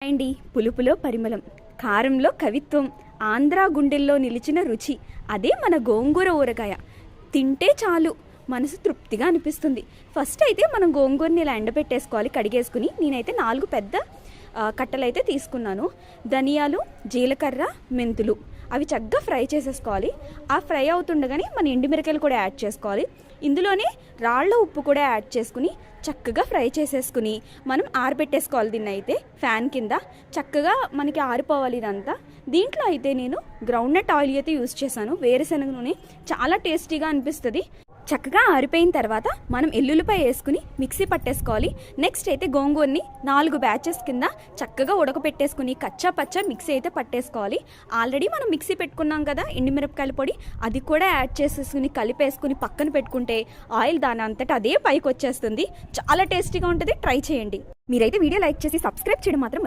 అండి పులుపులో పరిమళం, కారంలో కవిత్వం, ఆంధ్రా గుండెల్లో నిలిచిన రుచి అదే మన గోంగూర ఊరగాయ. తింటే చాలు మనసు తృప్తిగా అనిపిస్తుంది. ఫస్ట్ అయితే మనం గోంగూరని ఇలా ఎండబెట్టేసుకోవాలి. కడిగేసుకుని నేనైతే 4 పెద్ద కట్టలైతే తీసుకున్నాను. ధనియాలు, జీలకర్ర, మెంతులు అవి చక్కగా ఫ్రై చేసేసుకోవాలి. ఆ ఫ్రై అవుతుండగానే మన ఎండుమిరకాయలు కూడా యాడ్ చేసుకోవాలి. ఇందులోనే రాళ్ళ ఉప్పు కూడా యాడ్ చేసుకుని చక్కగా ఫ్రై చేసేసుకుని మనం ఆరబెట్టేసుకోవాలి. దీన్ని అయితే ఫ్యాన్ కింద చక్కగా మనకి ఆరిపోవాలి ఇదంతా. దీంట్లో అయితే నేను గ్రౌండ్నట్ ఆయిల్ అయితే యూజ్ చేశాను. వేరుశనగ నూనె చాలా టేస్టీగా అనిపిస్తుంది. చక్కగా ఆరిపోయిన తర్వాత మనం ఎల్లుల్లిపాయ వేసుకుని మిక్సీ పట్టేసుకోవాలి. నెక్స్ట్ అయితే గోంగూరని 4 బ్యాచెస్ కింద చక్కగా ఉడకపెట్టేసుకుని కచ్చా పచ్చా మిక్సీ అయితే పట్టేసుకోవాలి. ఆల్రెడీ మనం మిక్సీ పెట్టుకున్నాం కదా ఎండుమిరపకాయల పొడి, అది కూడా యాడ్ చేసేసుకుని కలిపేసుకుని పక్కన పెట్టుకుంటే ఆయిల్ దాని అంతటా అదే పైకి వచ్చేస్తుంది. చాలా టేస్టీగా ఉంటుంది. ట్రై చేయండి. మీరైతే వీడియో లైక్ చేసి సబ్స్క్రైబ్ చేయడం మాత్రం